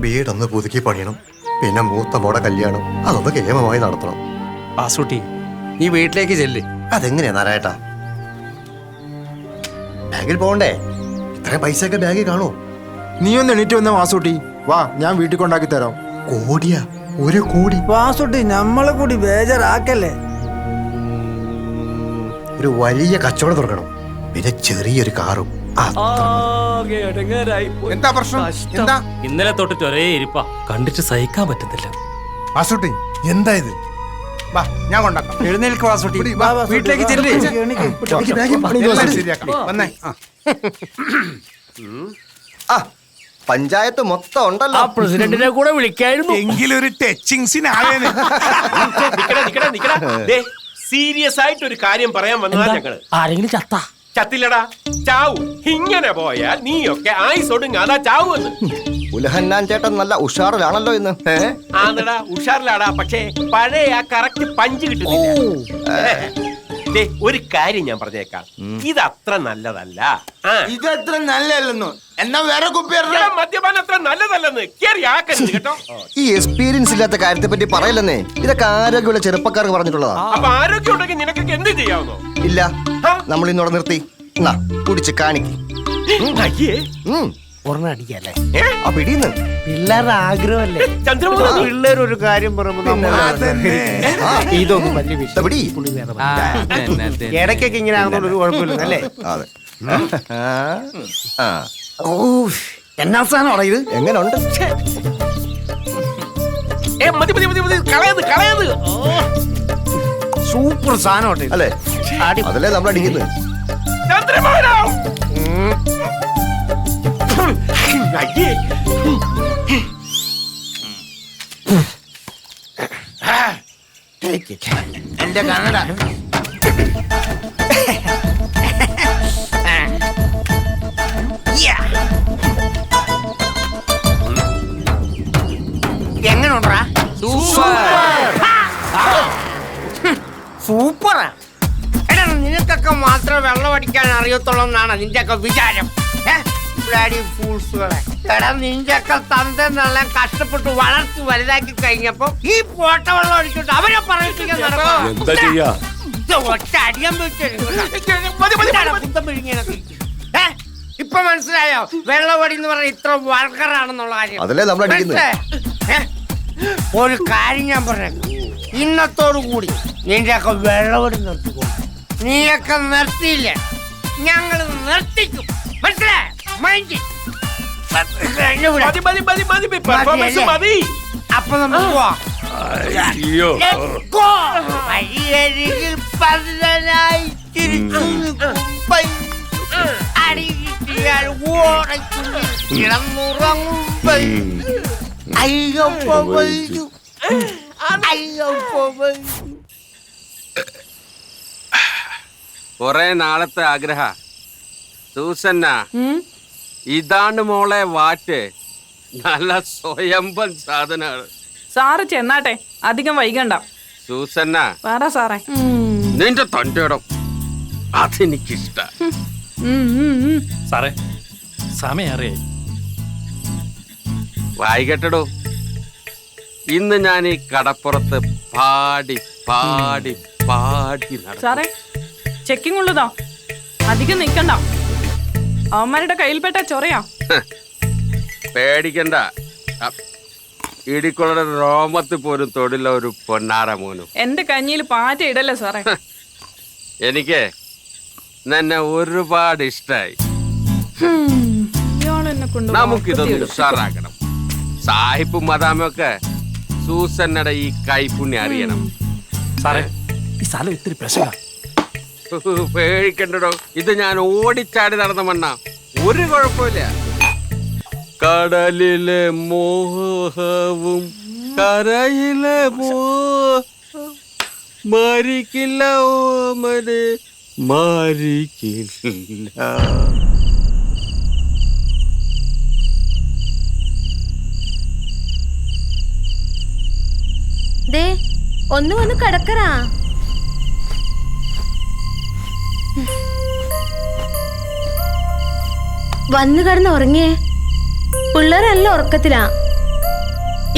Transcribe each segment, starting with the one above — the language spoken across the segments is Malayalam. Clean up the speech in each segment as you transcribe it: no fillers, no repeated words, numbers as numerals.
വീടൊന്ന് പുതുക്കി പണിയണം. പിന്നെ മൂത്ത മോടെ കല്യാണം അതൊന്ന് കേമമായി നടത്തണം. വാസൂട്ടി, നീ വീട്ടിലേക്ക് ചെല്ല്. അതെങ്ങനെയാ നാരായട്ടാ? ബാങ്കിൽ പോകണ്ടേ? ഇത്രയും പൈസയൊക്കെ ബാഗിൽ കാണോ? നീ ഒന്ന് എണീറ്റ് വന്ന വാസൂട്ടി, വാ ഞാൻ വീട്ടിൽ കൊണ്ടാക്കി തരാം. കോടിയാ? 1 കോടി? വാസുട്ടി നമ്മളെ കൂടി ബേജാറാക്കല്ലേ. ഒരു വലിയ കച്ചവടം തുടങ്ങണം. പിന്നെ ചെറിയൊരു കാറും. എന്താ പ്രശ്നം? എന്താ ഇന്നലെ തൊട്ടിട്ട് ഒരേ ഇരിപ്പാ, കണ്ടിട്ട് സഹിക്കാൻ പറ്റുന്നില്ല. വാസൂട്ടി എന്താ ഇത്? വാ ഞാൻ കൊണ്ടാക്കാം. എഴുന്നേൽക്ക് വാസൂട്ടി, വീട്ടിലേക്ക് ചെല്ല്. ശരിയാക്കാം. വന്നേ. ആ പഞ്ചായത്ത് മൊത്തം ഉണ്ടല്ലോ. പ്രസിഡന്റിനെ കൂടെ വിളിക്കായിരുന്നു. എങ്കിലും ഒരു ടച്ചിങ് സീൻ ആയേനെ. സീരിയസ് ആയിട്ട് ഒരു കാര്യം പറയാൻ വന്നതാ ഞങ്ങള്. ആരെങ്കിലും ചത്തില്ലടാ, ചാവും. ഇങ്ങനെ പോയാൽ നീയൊക്കെ ആയുസൊടുങ്ങാതാ ചാവുമെന്ന്. ഉലഹന്നാൻ ചേട്ടൻ നല്ല ഉഷാറിലാണല്ലോ ഇന്ന്. ആന്നടാ, ഉഷാറിലാടാ. പക്ഷേ പഴയ ആ കറക്റ്റ് പഞ്ച് കിട്ടുന്നില്ല. ഒരു കാര്യം ഞാൻ പറഞ്ഞേക്കാം, ഇത് അത്ര നല്ലതല്ല. ഇതത്ര നല്ലല്ലെന്നോ? എന്നാ വേറെ കുപ്പി മദ്യപാനം അത്ര നല്ലതല്ലെന്ന് കേറി ആക്കരുത് കേട്ടോ. ഈ എക്സ്പീരിയൻസ് ഇല്ലാത്ത കാര്യത്തെ പറ്റി പറയലെന്നേ. ഇതൊക്കെ ആരോഗ്യമുള്ള ചെറുപ്പക്കാർക്ക് പറഞ്ഞിട്ടുള്ളതാ. അപ്പൊ ആരോഗ്യം ഉണ്ടെങ്കിൽ നിനക്കൊക്കെ എന്ത് ചെയ്യാവുന്നോ? ഇല്ല, നമ്മൾ ഇന്നോടെ നിർത്തി. എന്നാ കുടിച്ച് കാണിക്ക്. അടിക്കല്ലേ ആ പിടിയുന്നു. പിള്ളേരുടെ ആഗ്രഹമല്ലേ. പിള്ളേർ ഒരു കാര്യം പറയുമ്പോ ഇതൊന്നും വലിയ വിഷയം. പിടി. ഇടയ്ക്കൊക്കെ ഇങ്ങനെ ആകുന്നോണ്ട് ഒരു കുഴപ്പമില്ല അല്ലേ? അതെ. ഓ, എന്നാ സാധനം ഇത്? എങ്ങനെ ഉണ്ട്? കളയത് സൂപ്പർ സാധനം അല്ലേ? അതല്ലേ നമ്മൾ അടിക്കുന്നത്. എന്റെ കന്നഡ. എങ്ങനെയുണ്ടാ? സൂപ്പറാ. എടാ നിനക്കൊക്കെ മാത്രം വെള്ളം അടിക്കാൻ അറിയത്തുള്ളൂ എന്നാണ് നിന്റെയൊക്കെ വിചാരം. എടാ നിന്റെയൊക്കെ തന്തെന്നുള്ള കഷ്ടപ്പെട്ട് വളർത്തി വലുതാക്കി കഴിഞ്ഞപ്പോ ഈ പോട്ട വെള്ളം അടിച്ചിട്ട് അവരെ പറയിപ്പിക്കാൻ ഒറ്റ അടിയാൻ ഇപ്പൊ മനസ്സിലായോ വെള്ളവടി എന്ന് പറഞ്ഞ ഇത്ര വർക്കറാണെന്നുള്ള കാര്യം? അതല്ലേ നമ്മൾ അടിക്കുന്നത്. ഒരു കാര്യം ഞാൻ പറഞ്ഞു, ഇന്നത്തോടു കൂടി നിന്റെയൊക്കെ വെള്ളവടി നിർത്തിക്കോ. നീയൊക്കെ നിർത്തിയില്ല, ഞങ്ങൾ നിർത്തിക്കും. മനസ്സിലായോ? അപ്പൊ നമുക്ക് പോവാം. വഴിയരികിൽ പതിനായി തിരിച്ചു അടികിട്ടിയാൽ ഓടച്ചുറങ്ങും. അയ്യപ്പ വൈകു, അയ്യപ്പ വൈകു. കൊറേ നാളത്തെ ആഗ്രഹ സൂസന്ന, ഇതാണ് മോളെ വാറ്റ്. നല്ല സ്വയംഭൻ സാധനാണ്. സാറ് ചെന്നാട്ടെ, അധികം വൈകണ്ട. സൂസന്ന വേറെ സാറേ, നിന്റെ തന്റെ ഇടം അതെനിക്കിഷ്ട. സാറേ സമയം അറിയായി. വായിക്കട്ടോ, ഇന്ന് ഞാൻ ഈ കടപ്പുറത്ത് പാടി പാടി പാടി സാറേ ചെക്കിംഗ് ഉള്ളതാ, അധികം നിക്കണ്ട. അവന്മാരുടെ കയ്യിൽപ്പെട്ട ചൊറയാ. പേടിക്കണ്ട, ഇടിക്കുള്ള രോമത്തിൽ പോലും തൊടില്ല ഒരു പൊന്നാറ മോനും. എന്റെ കഞ്ഞിയിൽ പാറ്റ ഇടല്ലേ സാറേ. എനിക്ക് നിന്നെ ഒരുപാട് ഇഷ്ടായി. നമുക്കിതൊന്ന് ഉഷാറാക്കണം. സാഹിബും മദാമൊക്കെ സൂസന്നയുടെ ഈ കൈപ്പുണ്യം അറിയണം. സാറേ ഈ സ്ഥലം ഇത്തിരി പ്രശ്ന. പേടിക്കണ്ടോ, ഇത് ഞാൻ ഓടിച്ചാടി നടന്ന മണ്ണ, ഒരു കുഴപ്പമില്ല. കടലിലെ മോഹവും കരയിലെ മരിക്കില്ല ഓമനെ മരിക്കില്ല. ഒന്ന് വന്ന് കിടക്കറാ. വന്നു കിടന്ന് ഉറങ്ങിയേ. പിള്ളേരല്ല ഉറക്കത്തിലാ.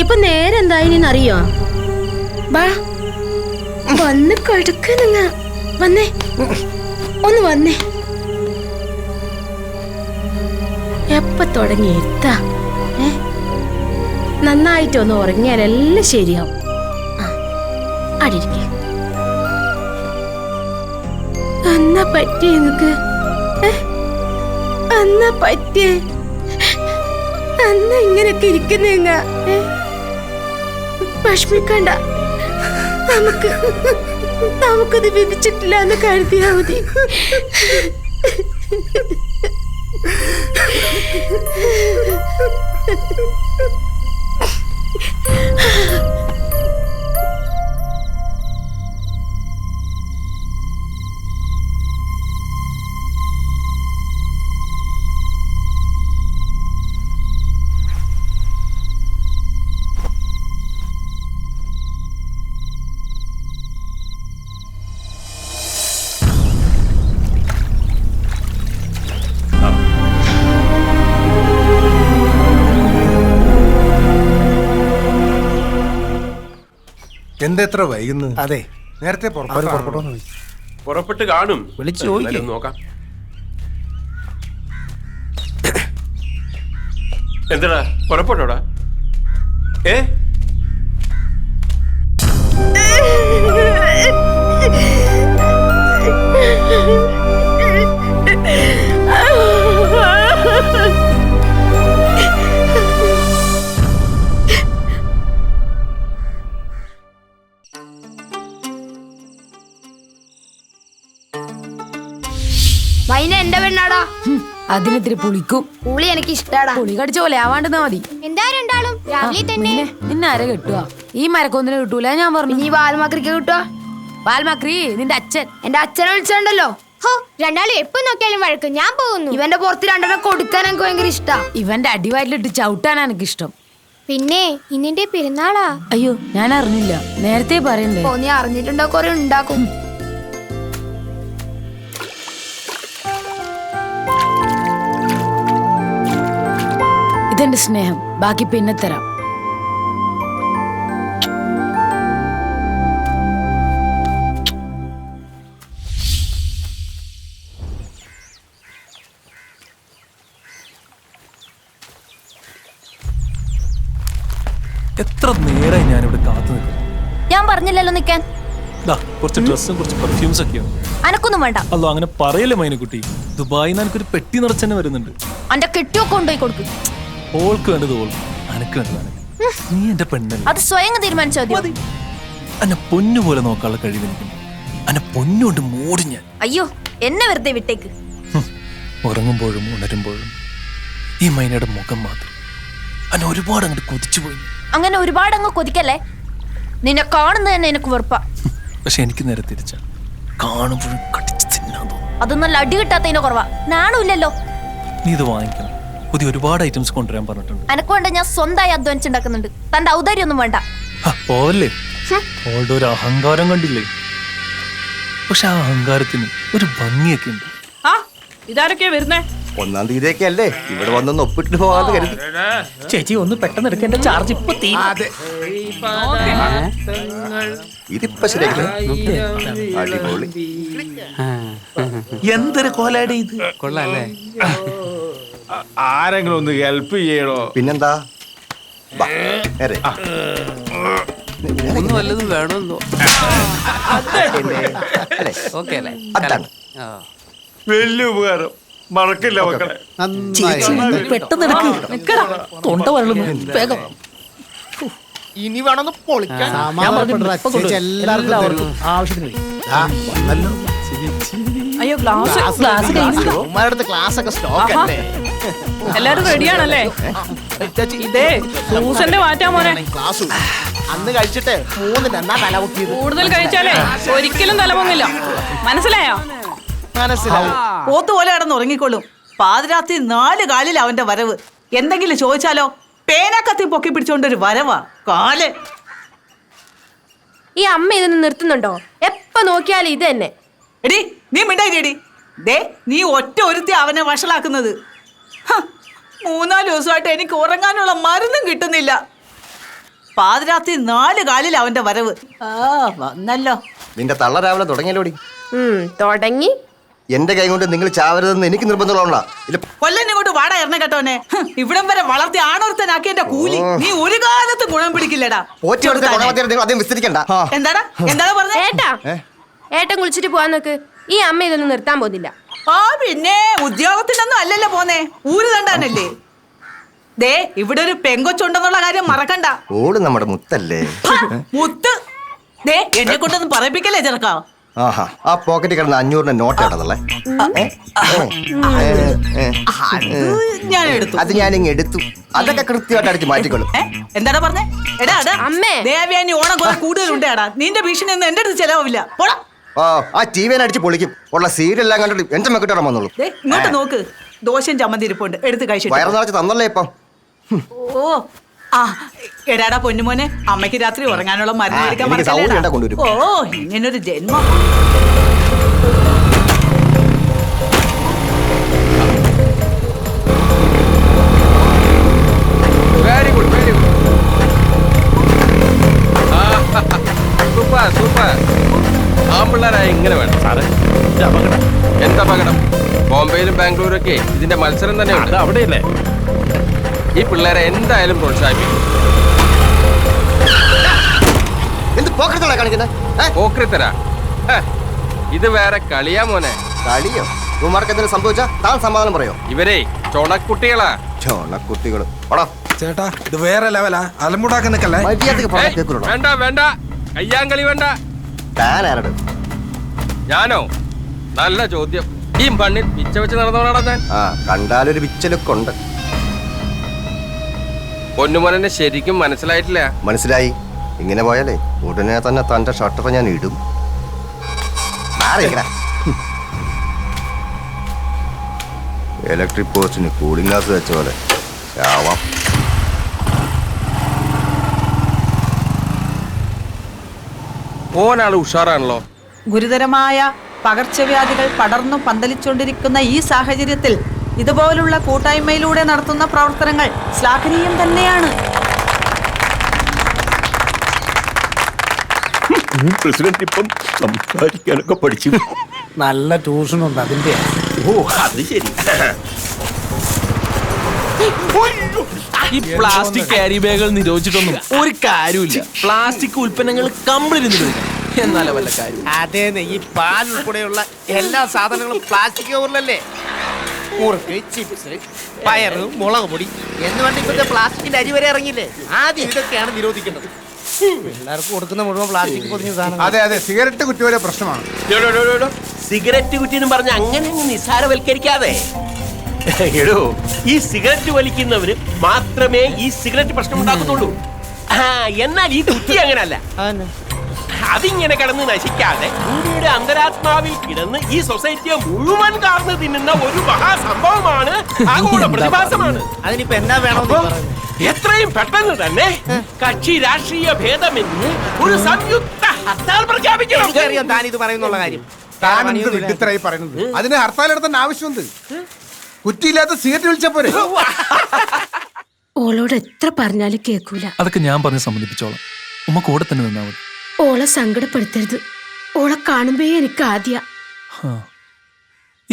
ഇപ്പൊ നേരെന്തായിന്നറിയോ? ബാ വന്ന് കിടക്ക നിങ്ങ. വന്നേ, ഒന്ന് വന്നേ. എപ്പ തുടങ്ങി എത്താ? നന്നായിട്ടൊന്ന് ഉറങ്ങിയാലെല്ലാം ശരിയാവും. അടിയിരിക്കേ. എന്നാ പറ്റി നിങ്ങക്ക്? എന്നാ പറ്റി? അന്ന് ഇങ്ങനെയൊക്കെ ഇരിക്കുന്ന വിഷമിക്കണ്ട. നമുക്കത് വിധിച്ചിട്ടില്ല എന്ന് കരുതിയാ മതി. എന്താ എത്ര വൈകുന്നത്? അതെ, നേരത്തെ പുറപ്പെട്ട് കാണും. വിളിച്ചു ചോദിക്ക്. എന്നാലും നോക്കാം. എന്താടാ പുറപ്പെട്ടോടാ? ഏ വൈന എന്റെ പെണ്ണാടാ. അതിനെത്തിരി പുളിക്കും. പുളി എനിക്ക് ഇഷ്ടാടാ. പുളി കടിച്ച പോലെ ആവാണ്ടെന്നാ മതി. എന്താ രണ്ടാളും രാവിലെ തന്നെ? നിന്നെ ആരെ കിട്ടുക? ഈ മരക്കൊന്നിന് കിട്ടൂല. ഞാൻ പറഞ്ഞു നീ വാൽമാക്രിക്ക് കിട്ടുക. വാൽമാക്രി നിന്റെ അച്ഛൻ. എന്റെ അച്ഛനെ വിളിച്ചോണ്ടല്ലോ. രണ്ടാളും എപ്പോ നോക്കിയാലും വഴക്ക്. ഞാൻ പോകുന്നു. ഇവന്റെ പുറത്ത് രണ്ടെണ്ണം കൊടുക്കാൻ എനിക്ക് ഭയങ്കര ഇഷ്ടാ. ഇവന്റെ അടിവായിലിട്ട് ചവിട്ടാനാ എനിക്ക് ഇഷ്ടം. പിന്നെ ഇന്നിന്റെ പെരുന്നാളാ. അയ്യോ, ഞാൻ അറിഞ്ഞില്ല. നേരത്തെ പറയണ്ടേ. നീ അറിഞ്ഞിട്ടുണ്ടോ? കുറെ ഉണ്ടാക്കും. ഇതെന്റെ സ്നേഹം. ബാക്കി പിന്നെ തരാം. എത്ര നേരമായി ഞാനിവിടെ കാത്തു നിൽക്കുന്നു. ഞാൻ പറഞ്ഞില്ലല്ലോ നിക്കാൻ. കുറച്ച് ഡ്രസ്സും കുറച്ച് പെർഫ്യൂംസ് ഒക്കെയോ. അനക്കൊന്നും വേണ്ട. അല്ലോ, അങ്ങനെ പറയല്ലേ മൈനക്കുട്ടി. ദുബായിൽ നിന്ന് എനിക്കൊരു പെട്ടി നിറച്ചെന്നെ വരുന്നുണ്ട്. അന്റെ കെട്ടിയൊക്കെ കൊണ്ടുപോയി കൊടുക്കും. ഓൾക്ക് വേണ്ടത് ഓൾക്ക്, അനക്ക് വേണ്ടത് അനക്ക്. നീ എന്റെ പെണ്ണല്ലേ, അത് സ്വയം തീരുമാനിച്ചാൽ മതി. അന്നെ പൊന്നു പോലെ നോക്കാനുള്ള കഴിവ് എനിക്കുണ്ട്. അന്നെ പൊന്നുകൊണ്ട് മൂടി ഞാൻ. അയ്യോ, എന്നെ വെറുതെ വിട്ടേക്ക്. ഉറങ്ങുമ്പോഴും ഉണരുമ്പോഴും ഈ മൈനയുടെ മുഖം മാത്രം അന്നെ ഒരുപാട് അങ്ങോട്ട് കൊതിച്ചു പോയി. അങ്ങനെ ഒരുപാട് അങ്ങ് കൊതിക്കല്ലേ. നിന്നെ കാണുന്നത് തന്നെ എനിക്ക് വെറുപ്പാ. പക്ഷെ എനിക്ക് നേരെ തിരിച്ച കാണുമ്പോഴും കടിച്ച് തിന്നാൻ തോന്നും. അതൊന്നും അടി കിട്ടാത്തതിനെ കുറവാ. നാണമില്ലല്ലോ. നീ ഇത് വാങ്ങിക്കണം. പുതിയ ഒരുപാട് ഐറ്റംസ് കൊണ്ടുവരാൻ പറഞ്ഞിട്ടുണ്ട്. എനക്ക് വേണ്ട, ഞാൻ സ്വന്തമായി അധ്വാനിച്ചുണ്ടാക്കുന്നുണ്ട്. തന്റെ ഔദാര്യം ഒന്നും വേണ്ട. പോവല്ലേ, അവളുടെ ഒരു അഹങ്കാരം കണ്ടില്ലേ. പക്ഷെ ആ അഹങ്കാരത്തിന് ഒരു ഭംഗിയൊക്കെ ഉണ്ട്. ആ ഇതാരൊക്കെയാ വരുന്നേ? 1-ാം തീയതിയൊക്കെ അല്ലേ, ഇവിടെ വന്നൊന്ന് ഒപ്പിട്ട് പോകാന്ന് കരുതി. ചേച്ചി ഒന്ന് പെട്ടെന്ന് എടുക്കേണ്ട ചാർജ് ഇപ്പൊ ഇതിപ്പോ ശരിയാക്കി. അടിപൊളി. എന്തൊരു കോലാടി ഇത്. കൊള്ളാല്ലേ? ആരെങ്കിലും ഒന്ന് ഹെൽപ്പ് ചെയ്യണോ? പിന്നെന്താ? ബാ, നേരെ. ഒന്ന് വല്ലതും വേണമെന്നോ? അല്ലേ? ഓക്കെ അല്ലേ? അതാണ്. വലിയ ഉപകാരം. മറക്കില്ല മക്കളെ. പെട്ടെന്ന് എടുക്ക്. തൊണ്ട വരളുന്നു. വേഗം. ഇനി വേണമെന്ന് പൊളിക്കാൻ. അയ്യോ, ഗ്ലാസ് ക്ലാസ് ഒക്കെ സ്റ്റോക്ക് അല്ലേ? എല്ലാരും റെഡിയാണല്ലേ? ഇതേ സൂസന്റെ മാറ്റാ മോനെ. ക്ലാസ് അന്ന് കഴിച്ചിട്ട് 3 എന്നാ തല പൊക്കിയത്. കൂടുതൽ കഴിച്ചാലേ ഒരിക്കലും തലപൊങ്ങില്ല. മനസ്സിലായോ? മനസ്സിലാവും. പോത്തുപോലെ കിടന്ന് ഉറങ്ങിക്കൊള്ളും. പാതിരാത്രി 4 കാലിൽ അവന്റെ വരവ്. എന്തെങ്കിലും ചോദിച്ചാലോ പേനക്കത്തി പൊക്കി പിടിച്ചോണ്ടൊരു വരവാ കാല്. ഈ അമ്മ ഇതൊന്ന് നിർത്തുന്നുണ്ടോ? എപ്പ നോക്കിയാലും ഇത് തന്നെ. എടി നീ മിണ്ടായിടി. ദേ നീ ഒറ്റ ഒരുത്തി അവനെ വഷളാക്കുന്നത്. 3-4 ദിവസമായിട്ട് എനിക്ക് ഉറങ്ങാനുള്ള മരുന്നും കിട്ടുന്നില്ല. പാതിരാത്രി 4 കാലിൽ അവന്റെ വരവ്. ആ വന്നല്ലോ. നിന്റെ തള്ള രാവിലെ തുടങ്ങിയല്ലോടി. തുടങ്ങി. എന്റെ കൈ കൊണ്ട് നിങ്ങൾ ചാവരുതെന്ന് എനിക്ക് നിർബന്ധമുള്ള കൊല്ലൻ ഇങ്ങോട്ട് വാട എറിഞ്ഞ കേട്ടോനെ. ഇവിടം വരെ വളർത്തി ആണൊരുത്തനാക്കി എന്റെ കൂലി നീ ഒരു കാലത്ത് ഗുണം പിടിക്കില്ലടാ. അധികം വിസ്തരിക്കണ്ട. എന്താടാ പറഞ്ഞേ? ഏട്ടാ ഏട്ടൻ കുളിച്ചിട്ട് പോവാൻ നോക്ക്. ഈ അമ്മ ഇതൊന്നും നിർത്താൻ പോകുന്നില്ല. ആ പിന്നെ ഉദ്യോഗത്തിനൊന്നും അല്ലല്ലോ പോന്നെ, ഊര് കണ്ടാനല്ലേ. ദേ ഇവിടെ ഒരു പെങ്കൊച്ചുണ്ടെന്നുള്ള കാര്യം മറക്കണ്ട. ഓള് നമ്മുടെ മുത്തല്ലേ. മുത്ത് ദേ എന്നെ കൊണ്ടൊന്നും പറയിപ്പിക്കല്ലേ ചെറുക്കാ. ആഹാ, ആ പോക്കറ്റിൽ കിടന്ന 500 നോട്ട് ഇടതല്ലേ. ഞാൻ എടുത്തു. അത് ഞാനിങ് എടുത്തു. അതൊക്കെ കൃത്യമായിട്ട് അടിച്ച് മാറ്റിക്കൊള്ളും. എന്താടാ പറഞ്ഞേ? എടാ അമ്മേ. ദേവയാനി ഓണം കുറെ കൂടുതലുണ്ടേടാ. നിന്റെ ഭീഷണി ഒന്നും എന്റെ അടുത്ത് ചെലവില്ല. പോടാ. ഓ, ആ ടി വിനെ അടിച്ച് പൊളിക്കും. ഉള്ള സീരിയലെല്ലാം കണ്ടിട്ട് എന്റെ മെക്കിട്ടോടെ വന്നോളൂ. ഇങ്ങോട്ട് നോക്ക്, ദോശയും ചമ്മന്തി ഇരിപ്പുണ്ട്, എടുത്ത് കഴിച്ചിട്ട്. വയറ് നിറച്ച് തന്നല്ലേ ഇപ്പം. ഓ ആ എടാടാ പൊന്നുമോനെ, അമ്മയ്ക്ക് രാത്രി ഉറങ്ങാനുള്ള മരുന്ന് മേടിക്കാൻ എനിക്ക് സൗകര്യം ഉണ്ടാ കൊണ്ടുവരും. ഓ ഇങ്ങനൊരു ജന്മം. Very good very good. Super super. ആമ്പിള്ളേരായ ഇങ്ങനെ വേണം സാറേ. എന്താ അപകടം? ബോംബെയിലും ബാംഗ്ലൂരും ഒക്കെ ഇതിന്റെ മത്സരം തന്നെ ഉണ്ട്. അവിടെയല്ലേ? ഈ പിള്ളേരെ എന്തായാലും പ്രോത്സാഹിപ്പിക്കും. എന്ത് പോക്കറ്റോളാ കാണിക്കുന്നത്? പോക്രിത്തരാ? ഇത് വേറെ കളിയാ മോനെ. കളിയോ? ഉമ്മാർക്ക് എന്തെങ്കിലും സംഭവിച്ചാ താൻ സമാധാനം പറയോ? ഇവരെ ചൊണക്കുട്ടികളാ. ചോണക്കുട്ടികള്. ഓടാ ചേട്ടാ, ഇത് വേറെ ലെവലാ. അലമ്പുണ്ടാക്കി നിൽക്കല്ലേ. മര്യാദക്ക് പറയാൻ കേൾക്കുള്ളൂ. വേണ്ട വേണ്ട, കയ്യാങ്കളി വേണ്ട. താൻ ആരുടെ? ഞാനോ? നല്ല ചോദ്യം. ഈ മണ്ണിൽ പിച്ച വെച്ച് നടന്നവനാടാ ഞാൻ. ആ, കണ്ടാലൊരു വിച്ചലൊക്കെ പൊന്നുമോനെ ശരിക്കും മനസ്സിലായിട്ടില്ല. മനസ്സിലായി. ഇങ്ങനെ പോയാലേ ഉടനെ തന്നെ തന്റെ ഷട്ടർ ഞാൻ ഇടും. ഇലക്ട്രിക് പോസ്റ്റിന് കൂളിംഗ് ഗ്ലാസ് വെച്ച പോലെ ആവാം. ഓനാള് ഉഷാറാണല്ലോ. ഗുരുതരമായ പകർച്ചവ്യാധികൾ പടർന്നു പന്തലിച്ചുകൊണ്ടിരിക്കുന്ന ഈ സാഹചര്യത്തിൽ ഇതുപോലുള്ള കൂട്ടായ്മയിലൂടെ നടത്തുന്ന പ്രവർത്തനങ്ങൾ ശ്ലാഘനീയം തന്നെയാണ്. പ്രസിഡന്റ് ഇപ്പം സംസാരിക്കാനൊക്കെ പഠിച്ചു. നല്ല ട്യൂഷനുണ്ട് അതിന്റെ. ഓ അത് ശരി. ഈ പ്ലാസ്റ്റിക് ക്യാരി ബാഗുകൾ നിരോധിച്ചിട്ടൊന്നും ഒരു കാര്യമില്ല. പ്ലാസ്റ്റിക് ഉൽപ്പന്നങ്ങൾ കംപ്ലീറ്റ് നിരോധിക്കണം, എന്നാലേ വല്ല കാര്യം. അതേന്ന് ഈ പാൽ ഉൾപ്പെടെയുള്ള എല്ലാ സാധനങ്ങളും പ്ലാസ്റ്റിക് കവറിലല്ലേ. മുറുക്ക്, ചിപ്സ്, പയറ്, മുളക് പൊടി എന്ന് വേണ്ട ഇപ്പോഴത്തെ പ്ലാസ്റ്റിക്കിന്റെ അരി വരെ ഇറങ്ങിയില്ലേ. ആദ്യം ഇതൊക്കെയാണ് നിരോധിക്കേണ്ടത്. എല്ലാവർക്കും കൊടുക്കുന്ന മുഴുവൻ പ്ലാസ്റ്റിക് പൊതിഞ്ഞ സാധനം. അതെ അതെ, സിഗരറ്റ് കുറ്റി വരെ പ്രശ്നമാണ്. സിഗരറ്റ് കുറ്റി എന്ന് പറഞ്ഞ അങ്ങനെ നിസ്സാരവൽക്കരിക്കാതെ. എടോ, ഈ സിഗരറ്റ് വലിക്കുന്നവര് മാത്രമേ ഈ സിഗരറ്റ് പ്രശ്നം ഉണ്ടാക്കുന്നുള്ളൂ. എന്നാൽ ഈ കുറ്റി അങ്ങനല്ല. അതിങ്ങനെ കിടന്ന് നശിക്കാതെ ഇന്ത്യയുടെ അന്തരാത്മാവിൽ കിടന്ന് ഈ സൊസൈറ്റിയെ മുഴുവൻ കാർന്ന് തിന്നുന്ന ഒരു മഹാസംഭവമാണ്, ആഗോള പ്രതിഭാസമാണ്. അതിനിപ്പോ എന്നാ വേണം? എത്രയും പെട്ടെന്ന് തന്നെ കക്ഷി രാഷ്ട്രീയ ഭേദമെന്ന് ഒരു സംയുക്ത ഹർത്താൽ പ്രഖ്യാപിക്കണം. എനിക്കറിയാം താൻ ഇത് പറയുന്നുള്ള കാര്യം. താൻ എന്ത് വിഡിത്തരായി പറയുന്നത്? അതിന് ഹർത്താൽ എടുത്തേണ്ട ആവശ്യമുണ്ട്. കുറ്റിയില്ലാത്ത സിഗരറ്റ് വിളിച്ചപ്പോരെ. ഓളോട് എത്ര പറഞ്ഞാലും കേൾക്കൂല. അതൊക്കെ ഞാൻ പറഞ്ഞ് സമ്മതിപ്പിച്ചോളാം. ഉമ്മ കൂടെ തന്നെ നിന്നാ മതി. ഓളെ സങ്കടപ്പെടുത്തരുത്. ഓളെ കാണുമ്പേ എനിക്ക് ആദ്യ.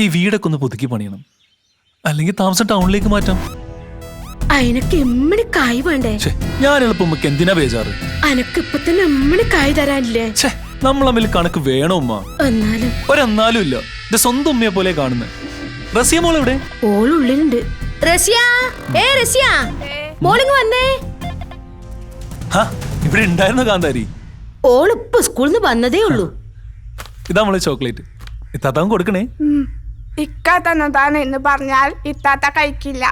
ഈ വീടൊക്കെ ഒന്ന് പുതുക്കി പണിയണം, അല്ലെങ്കിൽ താമസം ടൗണിലേക്ക് മാറ്റാം. അയനക്ക് എമ്മണി കായ് വേണ്ടേ? ഞാൻ എളുപ്പമ്മക്ക് എന്തിനാ ബേജാറ്? അനക്ക് ഇപ്പൊ തന്നെ എമ്മണി കായ് തരാനില്ലേ? നമ്മൾ തമ്മിൽ കണക്ക് വേണോ ഉമ്മ? എന്നാലും ഒരെന്നാലും ഇല്ല. എന്റെ സ്വന്തം ഉമ്മയെ പോലെ കാണുന്നത്. റസിയ മോൾ എവിടെ? ഓളുള്ളിലുണ്ട്. റസിയ, റസിയ, മോളിങ് വന്നേ. ഇവിടെ ഉണ്ടായിരുന്ന കാന്താരി. ഓളിപ്പോ സ്കൂളിൽ നിന്ന് വന്നതേ ഉള്ളൂ. ഇതാ മോളെ ചോക്ലേറ്റ്. ഇത്താത്താൻ കൊടുക്കണേ. ഇക്ക തന്നതാണെന്ന് പറഞ്ഞാൽ ഇത്താത്ത കഴിക്കില്ല.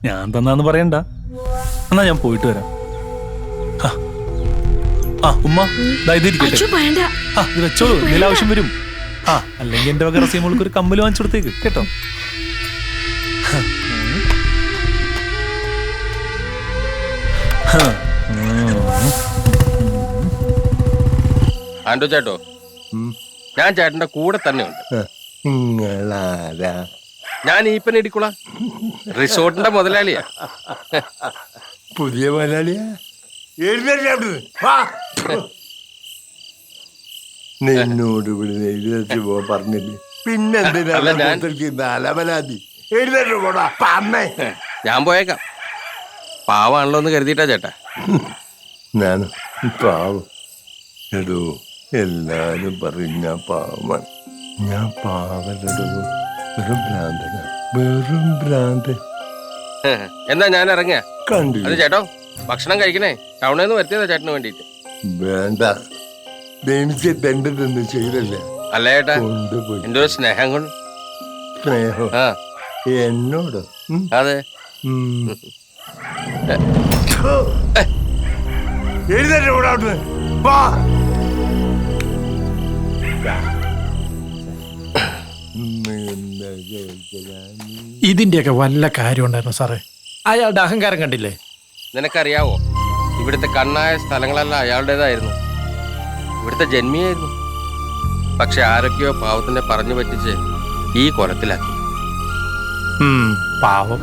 ഞാൻ തന്നാന്ന് പറയണ്ട. എന്നാ ഞാൻ പോയിട്ട് വരാം. ഉമ്മ ഇതിരിക്കട്ടെ. ഇത് വെച്ചോളൂ, എന്തെങ്കിലും ആവശ്യം വരും. അല്ലെങ്കിൽ എന്റെ വക റസിയ മോൾക്ക് ഒരു കമ്മല് വാങ്ങിച്ചു കൊടുത്തേക്ക് കേട്ടോ. ആൻഡോ ചേട്ടോ, ഞാൻ ചേട്ടന്റെ കൂടെ തന്നെ ഉണ്ട്. ഞാൻ ഈപ്പൻ ഇടിക്കുള റിസോർട്ടിന്റെ മുതലാളിയാ. പുതിയ മുതലാളിയാ? നിന്നോട് ഇവിടെ എഴുതി പറഞ്ഞില്ലേ പിന്നെന്തിനാ അലമനാതി എഴുതേറ്റ് പോടാ പറഞ്ഞേ. ഞാൻ പോയേക്കാം. പാവാണല്ലോ എന്ന് കരുതിയിട്ടാ ചേട്ടാ. ഞാൻ പാവം എടോ, എല്ലാരും പറയും ഞാൻ പാവമാണ്. ഞാൻ പാവലടോ, വെറും ഭ്രാന്തനാ, വെറും ഭ്രാന്തൻ. എന്നാ ഞാൻ ഇറങ്ങിയ കണ്ടു അത് ചേട്ടോ ഭക്ഷണം കഴിക്കണേ. ടൗണിൽ നിന്ന് വരുത്തിയതാ ചേട്ടന് വേണ്ടിട്ട്. വേണ്ട, ദേനിച്ച് തെണ്ടൊന്നും ചെയ്തല്ല. അല്ല ചേട്ടാ, കൊണ്ടുപോയി എന്റെ ഒരു സ്നേഹം കൊണ്ട്. സ്നേഹം ആ എന്നോടോ? അതെ. എഴുതേറ്റ് പോടാ അവിടുന്ന്. വാ. ഇതിന്റെയൊക്കെ വല്ല കാര്യം ഉണ്ടായിരുന്നു സാറേ. അയാളുടെ അഹങ്കാരം കണ്ടില്ലേ? നിനക്കറിയാവോ, ഇവിടുത്തെ കണ്ണായ സ്ഥലങ്ങളെല്ലാം അയാളുടേതായിരുന്നു. ഇവിടുത്തെ ജന്മിയായിരുന്നു. പക്ഷെ ആരൊക്കെയോ പാവത്തിനെ പറഞ്ഞു പറ്റിച്ച് ഈ കൊലത്തിലാക്കി. പാവം.